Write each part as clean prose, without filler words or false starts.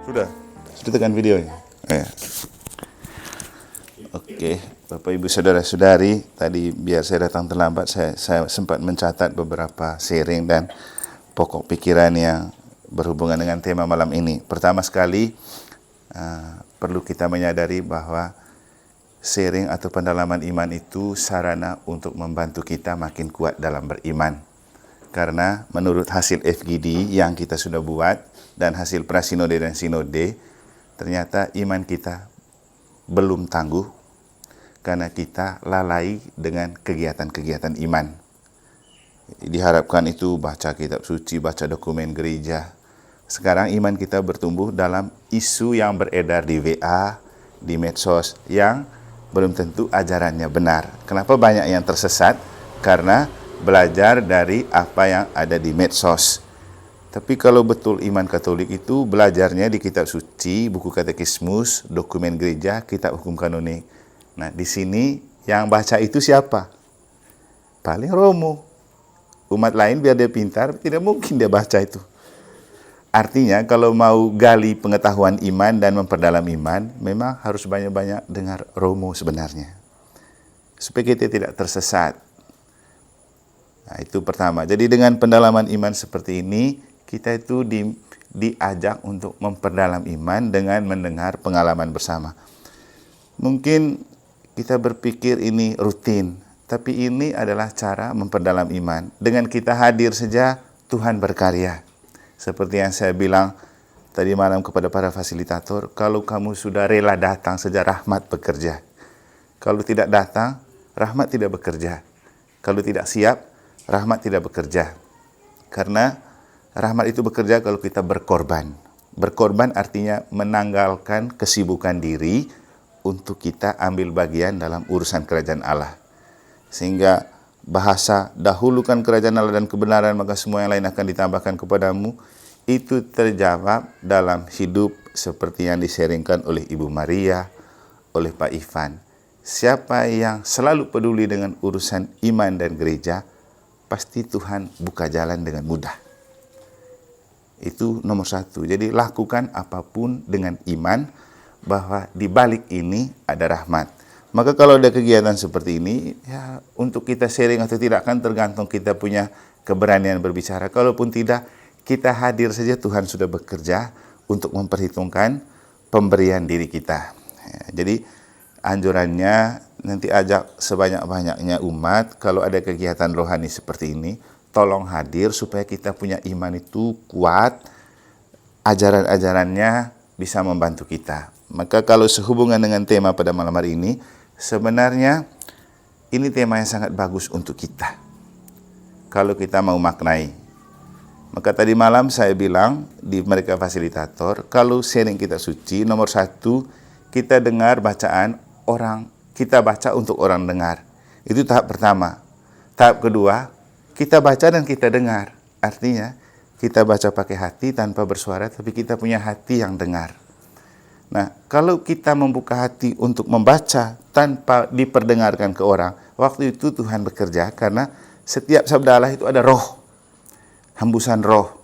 Sudah? Sudah tekan videonya? Ya. Oke, Bapak Ibu Saudara-saudari, tadi biar saya datang terlambat, saya sempat mencatat beberapa sharing dan pokok pikiran yang berhubungan dengan tema malam ini. Pertama sekali, perlu kita menyadari bahwa sharing atau pendalaman iman itu sarana untuk membantu kita makin kuat dalam beriman. Karena menurut hasil FGD yang kita sudah buat dan hasil prasinode dan sinode, ternyata iman kita belum tangguh karena kita lalai dengan kegiatan-kegiatan iman. Diharapkan itu baca kitab suci, baca dokumen gereja. Sekarang iman kita bertumbuh dalam isu yang beredar di WA, di medsos, yang belum tentu ajarannya benar. Kenapa banyak yang tersesat? Karena belajar dari apa yang ada di medsos. Tapi kalau betul iman Katolik itu belajarnya di kitab suci, buku katekismus, dokumen gereja, kitab hukum kanonik. Nah, di sini yang baca itu siapa? Paling Romo. Umat lain biar dia pintar, tidak mungkin dia baca itu. Artinya kalau mau gali pengetahuan iman dan memperdalam iman, memang harus banyak-banyak dengar Romo sebenarnya. Supaya kita tidak tersesat. Nah, itu pertama. Jadi dengan pendalaman iman seperti ini, kita itu diajak untuk memperdalam iman dengan mendengar pengalaman bersama. Mungkin kita berpikir ini rutin, tapi ini adalah cara memperdalam iman. Dengan kita hadir saja, Tuhan berkarya. Seperti yang saya bilang tadi malam kepada para fasilitator, kalau kamu sudah rela datang saja, rahmat bekerja. Kalau tidak datang, rahmat tidak bekerja. Kalau tidak siap, rahmat tidak bekerja. Karena rahmat itu bekerja kalau kita berkorban. Berkorban artinya menanggalkan kesibukan diri untuk kita ambil bagian dalam urusan kerajaan Allah. Sehingga bahasa dahulukan kerajaan Allah dan kebenaran, maka semua yang lain akan ditambahkan kepadamu, itu terjawab dalam hidup seperti yang diseringkan oleh Ibu Maria, oleh Pak Ivan. Siapa yang selalu peduli dengan urusan iman dan gereja, pasti Tuhan buka jalan dengan mudah. Itu nomor satu. Jadi lakukan apapun dengan iman, bahwa di balik ini ada rahmat. Maka kalau ada kegiatan seperti ini, ya untuk kita sharing atau tidak kan tergantung kita punya keberanian berbicara. Kalaupun tidak, kita hadir saja, Tuhan sudah bekerja untuk memperhitungkan pemberian diri kita. Ya, jadi anjurannya nanti ajak sebanyak-banyaknya umat, kalau ada kegiatan rohani seperti ini, tolong hadir supaya kita punya iman itu kuat, ajaran-ajarannya bisa membantu kita. Maka kalau sehubungan dengan tema pada malam hari ini, sebenarnya ini tema yang sangat bagus untuk kita. Kalau kita mau maknai. Maka tadi malam saya bilang di mereka fasilitator, kalau sharing kitab suci, nomor satu, kita dengar bacaan orang, kita baca untuk orang dengar. Itu tahap pertama. Tahap kedua, kita baca dan kita dengar. Artinya, kita baca pakai hati tanpa bersuara, tapi kita punya hati yang dengar. Nah, kalau kita membuka hati untuk membaca tanpa diperdengarkan ke orang, waktu itu Tuhan bekerja karena setiap sabda Allah itu ada roh, hembusan roh.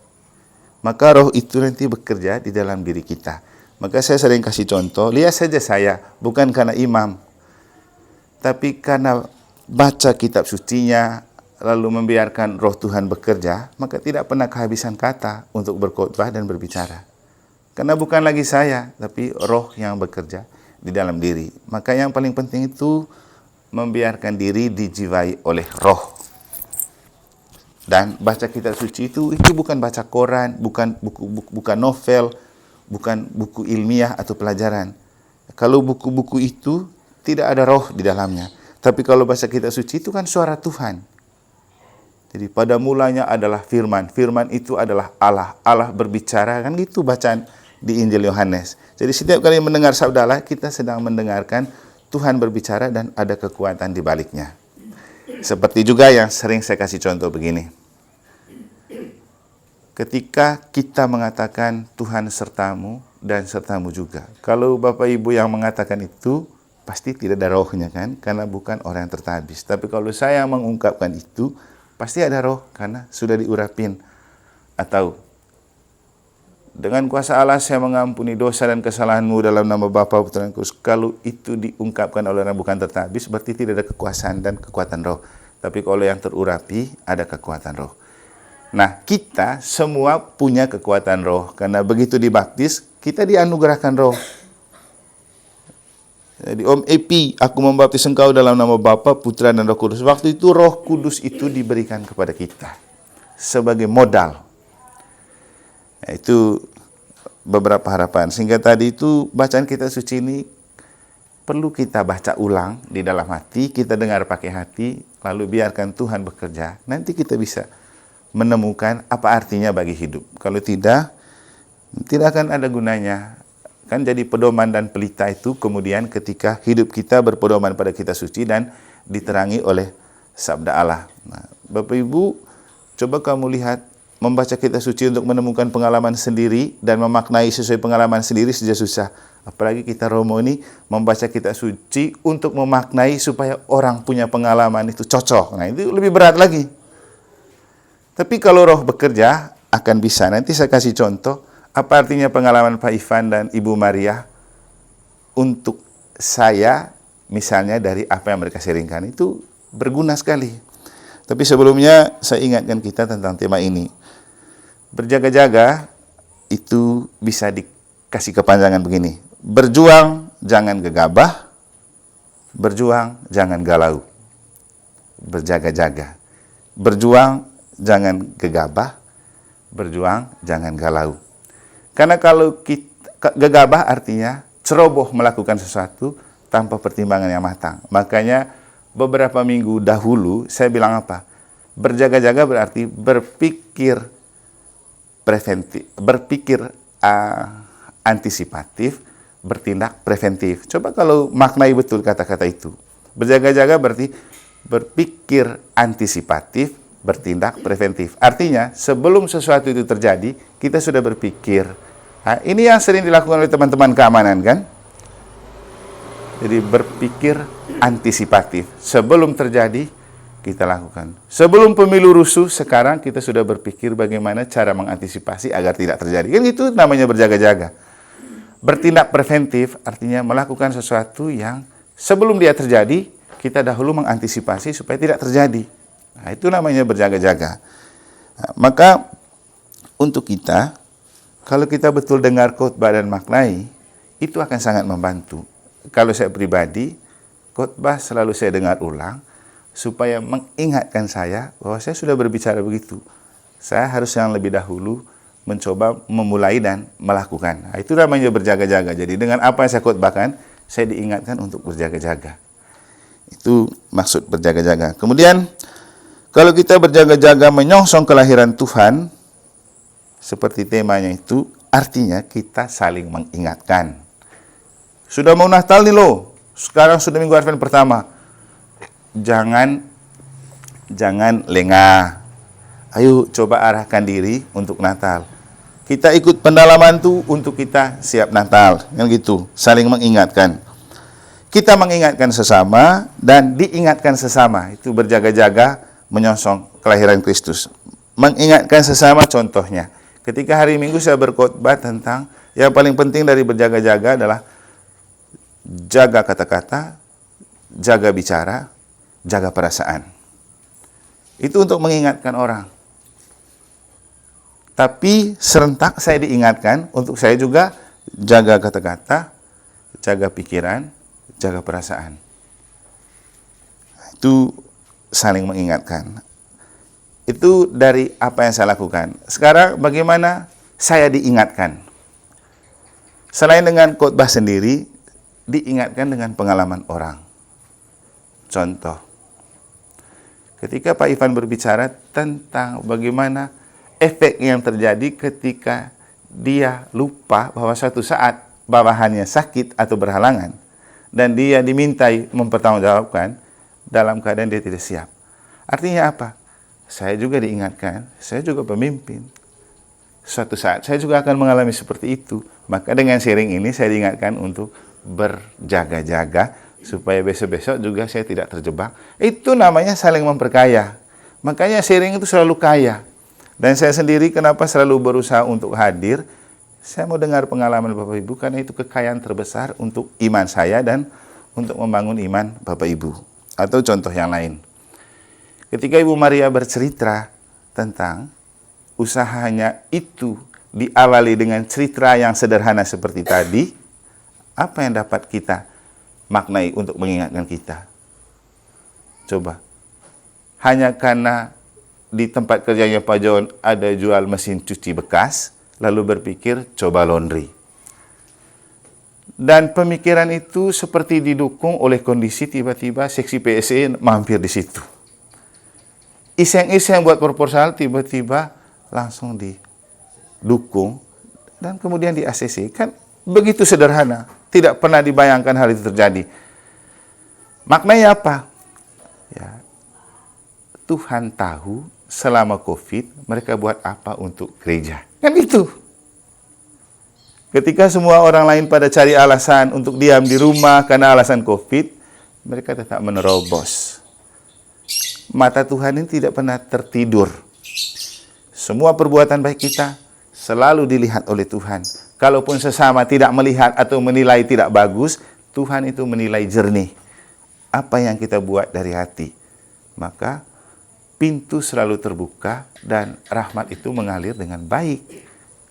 Maka roh itu nanti bekerja di dalam diri kita. Maka saya sering kasih contoh, lihat saja saya, bukan karena imam, tapi karena baca kitab sucinya, lalu membiarkan roh Tuhan bekerja, maka tidak pernah kehabisan kata untuk berkhotbah dan berbicara. Karena bukan lagi saya, tapi roh yang bekerja di dalam diri. Maka yang paling penting itu membiarkan diri dijiwai oleh roh. Dan baca kitab suci itu bukan baca koran, bukan bukan novel, bukan buku ilmiah atau pelajaran. Kalau buku-buku itu tidak ada roh di dalamnya. Tapi kalau baca kitab suci itu kan suara Tuhan. Jadi pada mulanya adalah firman. Firman itu adalah Allah. Allah berbicara, kan gitu bacaan di Injil Yohanes. Jadi setiap kali mendengar sabda Allah, kita sedang mendengarkan Tuhan berbicara dan ada kekuatan di baliknya. Seperti juga yang sering saya kasih contoh begini. Ketika kita mengatakan Tuhan sertamu dan sertamu juga. Kalau Bapak Ibu yang mengatakan itu, pasti tidak ada rohnya kan, karena bukan orang yang tertabis. Tapi kalau saya mengungkapkan itu, pasti ada roh karena sudah diurapin. Atau Dengan kuasa Allah saya mengampuni dosa dan kesalahanmu dalam nama Bapa, Putra dan Kudus. Kalau itu diungkapkan oleh orang bukan tertabis, berarti tidak ada kekuasaan dan kekuatan roh. Tapi kalau yang terurapi, ada kekuatan roh. Nah, kita semua punya kekuatan roh. Karena begitu dibaptis, kita dianugerahkan roh. Jadi, Om Epi, aku membaptis engkau dalam nama Bapa, Putra dan Roh Kudus. Waktu itu Roh Kudus itu diberikan kepada kita sebagai modal. Nah, itu beberapa harapan. Sehingga tadi itu bacaan kita suci ini perlu kita baca ulang di dalam hati, kita dengar pakai hati, lalu biarkan Tuhan bekerja. Nanti kita bisa menemukan apa artinya bagi hidup. Kalau tidak akan ada gunanya. Kan jadi pedoman dan pelita itu kemudian ketika hidup kita berpedoman pada kitab suci dan diterangi oleh sabda Allah. Nah, Bapak Ibu, coba kamu lihat, membaca kitab suci untuk menemukan pengalaman sendiri dan memaknai sesuai pengalaman sendiri saja susah. Apalagi kita Romo ini membaca kitab suci untuk memaknai supaya orang punya pengalaman itu cocok. Nah, itu lebih berat lagi. Tapi kalau roh bekerja akan bisa. Nanti saya kasih contoh. Apa artinya pengalaman Pak Ivan dan Ibu Maria untuk saya, misalnya dari apa yang mereka sharingkan, itu berguna sekali. Tapi sebelumnya saya ingatkan kita tentang tema ini. Berjaga-jaga itu bisa dikasih kepanjangan begini. Berjuang jangan gegabah, berjuang jangan galau. Berjaga-jaga. Berjuang jangan gegabah, berjuang jangan galau. Karena kalau kita gegabah artinya ceroboh melakukan sesuatu tanpa pertimbangan yang matang. Makanya beberapa minggu dahulu saya bilang apa? Berjaga-jaga berarti berpikir preventif, berpikir antisipatif, bertindak preventif. Coba kalau maknai betul kata-kata itu. Berjaga-jaga berarti berpikir antisipatif, bertindak preventif. Artinya sebelum sesuatu itu terjadi, kita sudah berpikir. Nah, ini yang sering dilakukan oleh teman-teman keamanan kan? Jadi berpikir antisipatif. Sebelum terjadi, kita lakukan. Sebelum pemilu rusuh, sekarang kita sudah berpikir bagaimana cara mengantisipasi agar tidak terjadi. Kan itu namanya berjaga-jaga. Bertindak preventif artinya melakukan sesuatu yang sebelum dia terjadi, kita dahulu mengantisipasi supaya tidak terjadi. Nah, itu namanya berjaga-jaga. Nah, maka untuk kita, kalau kita betul dengar khotbah dan maknai, itu akan sangat membantu. Kalau saya pribadi, khotbah selalu saya dengar ulang, supaya mengingatkan saya bahwa saya sudah berbicara begitu. Saya harus yang lebih dahulu mencoba memulai dan melakukan. Nah, itu namanya berjaga-jaga. Jadi dengan apa yang saya khotbahkan, saya diingatkan untuk berjaga-jaga. Itu maksud berjaga-jaga. Kemudian, kalau kita berjaga-jaga menyongsong kelahiran Tuhan, seperti temanya itu, artinya kita saling mengingatkan. Sudah mau Natal nih loh, sekarang sudah Minggu Advent pertama. Jangan lengah. Ayo coba arahkan diri untuk Natal. Kita ikut pendalaman tuh untuk kita siap Natal, kan gitu, saling mengingatkan. Kita mengingatkan sesama dan diingatkan sesama, itu berjaga-jaga menyongsong kelahiran Kristus. Mengingatkan sesama contohnya. Ketika hari Minggu saya berkhotbah tentang yang paling penting dari berjaga-jaga adalah jaga kata-kata, jaga bicara, jaga perasaan. Itu untuk mengingatkan orang. Tapi serentak saya diingatkan untuk saya juga jaga kata-kata, jaga pikiran, jaga perasaan. Itu saling mengingatkan. Itu dari apa yang saya lakukan. Sekarang bagaimana saya diingatkan? Selain dengan khotbah sendiri, diingatkan dengan pengalaman orang. Contoh, ketika Pak Ivan berbicara tentang bagaimana efek yang terjadi ketika dia lupa bahwa suatu saat bawahannya sakit atau berhalangan, dan dia dimintai mempertanggungjawabkan dalam keadaan dia tidak siap. Artinya apa? Saya juga diingatkan, saya juga pemimpin. Suatu saat saya juga akan mengalami seperti itu. Maka dengan sharing ini saya diingatkan untuk berjaga-jaga supaya besok-besok juga saya tidak terjebak. Itu namanya saling memperkaya. Makanya sharing itu selalu kaya. Dan saya sendiri kenapa selalu berusaha untuk hadir, Saya mau dengar pengalaman Bapak Ibu karena itu kekayaan terbesar untuk iman saya dan untuk membangun iman Bapak Ibu. Atau contoh yang lain. Ketika Ibu Maria bercerita tentang usahanya itu diawali dengan cerita yang sederhana seperti tadi, apa yang dapat kita maknai untuk mengingatkan kita? Coba. Hanya karena di tempat kerjanya Pak John ada jual mesin cuci bekas, lalu berpikir coba laundry. Dan pemikiran itu seperti didukung oleh kondisi tiba-tiba seksi PSE mampir di situ. Iseng-iseng buat proposal tiba-tiba langsung didukung dan kemudian di ACC. Kan begitu sederhana, tidak pernah dibayangkan hal itu terjadi. Maknanya apa? Ya, Tuhan tahu selama COVID mereka buat apa untuk gereja. Kan itu. Ketika semua orang lain pada cari alasan untuk diam di rumah karena alasan COVID, mereka tetap menerobos. Mata Tuhan ini tidak pernah tertidur. Semua perbuatan baik kita selalu dilihat oleh Tuhan. Kalaupun sesama tidak melihat atau menilai tidak bagus, Tuhan itu menilai jernih. Apa yang kita buat dari hati. Maka pintu selalu terbuka dan rahmat itu mengalir dengan baik.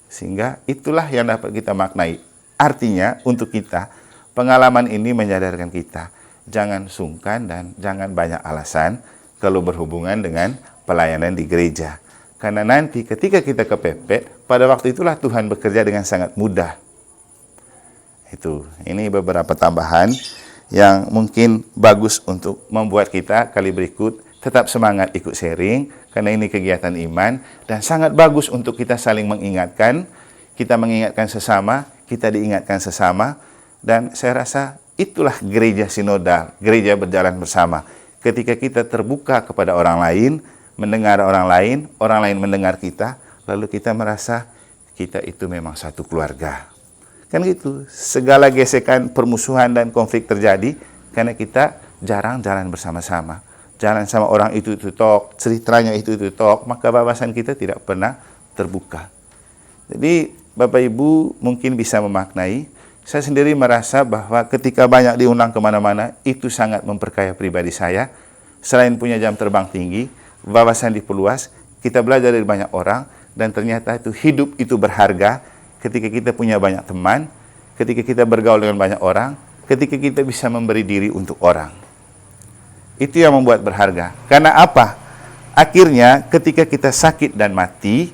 Sehingga itulah yang dapat kita maknai. Artinya untuk kita, pengalaman ini menyadarkan kita. Jangan sungkan dan jangan banyak alasan kalau berhubungan dengan pelayanan di gereja. Karena nanti ketika kita kepepet, pada waktu itulah Tuhan bekerja dengan sangat mudah. Ini beberapa tambahan yang mungkin bagus untuk membuat kita kali berikut tetap semangat ikut sharing, karena ini kegiatan iman, dan sangat bagus untuk kita saling mengingatkan, kita mengingatkan sesama, kita diingatkan sesama, dan saya rasa itulah gereja sinodal, gereja berjalan bersama. Ketika kita terbuka kepada orang lain, mendengar orang lain mendengar kita, lalu kita merasa kita itu memang satu keluarga. Kan gitu, segala gesekan, permusuhan, dan konflik terjadi karena kita jarang jalan bersama-sama. Jalan sama orang itu tok, ceritanya itu tok, maka wawasan kita tidak pernah terbuka. Jadi Bapak Ibu mungkin bisa memaknai, saya sendiri merasa bahwa ketika banyak diundang kemana-mana, itu sangat memperkaya pribadi saya. Selain punya jam terbang tinggi, wawasan diperluas, kita belajar dari banyak orang, dan ternyata itu hidup itu berharga ketika kita punya banyak teman, ketika kita bergaul dengan banyak orang, ketika kita bisa memberi diri untuk orang. Itu yang membuat berharga. Karena apa? Akhirnya ketika kita sakit dan mati,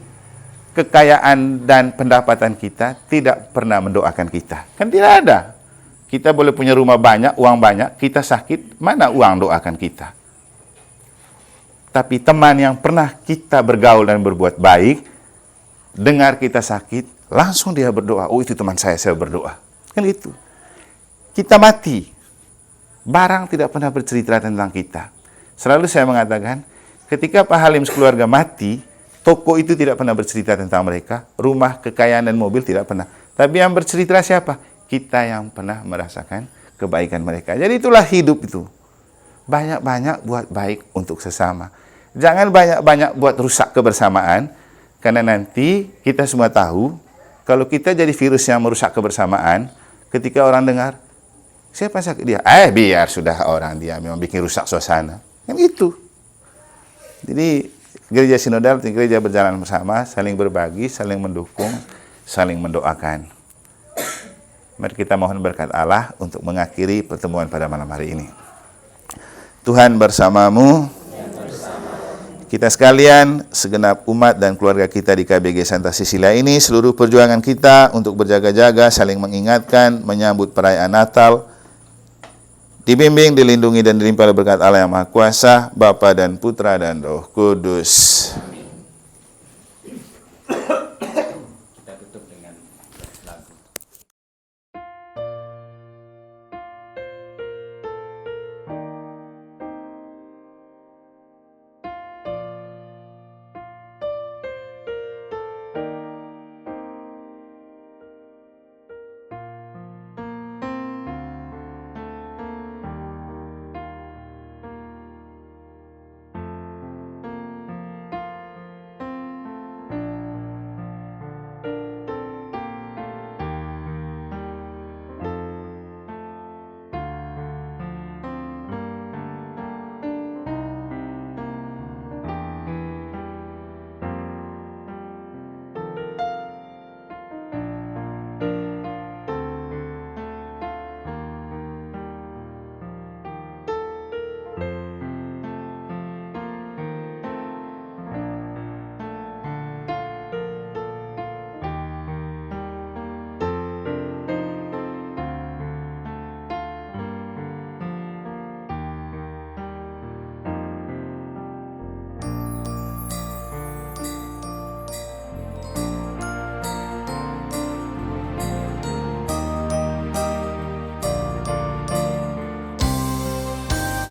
kekayaan dan pendapatan kita tidak pernah mendoakan kita. Kan tidak ada. Kita boleh punya rumah banyak, uang banyak, kita sakit, mana uang doakan kita? Tapi teman yang pernah kita bergaul dan berbuat baik, dengar kita sakit, langsung dia berdoa. Oh, itu teman saya berdoa. Kan itu. Kita mati. Barang tidak pernah bercerita tentang kita. Selalu saya mengatakan, ketika Pak Halim sekeluarga mati, toko itu tidak pernah bercerita tentang mereka, rumah, kekayaan, dan mobil tidak pernah. Tapi yang bercerita siapa? Kita yang pernah merasakan kebaikan mereka. Jadi itulah hidup itu. Banyak-banyak buat baik untuk sesama. Jangan banyak-banyak buat rusak kebersamaan, karena nanti kita semua tahu, kalau kita jadi virus yang merusak kebersamaan, ketika orang dengar, siapa sakit dia? Biar sudah orang dia memang bikin rusak suasana. Kan itu. Jadi gereja sinodal, gereja berjalan bersama, saling berbagi, saling mendukung, saling mendoakan. Mari kita mohon berkat Allah untuk mengakhiri pertemuan pada malam hari ini. Tuhan bersamamu. Kita sekalian, segenap umat dan keluarga kita di KBG Santa Cecilia ini, seluruh perjuangan kita untuk berjaga-jaga, saling mengingatkan, menyambut perayaan Natal, dibimbing, dilindungi, dan dilimpah oleh berkat Allah yang Maha Kuasa, Bapa dan Putra dan Roh Kudus.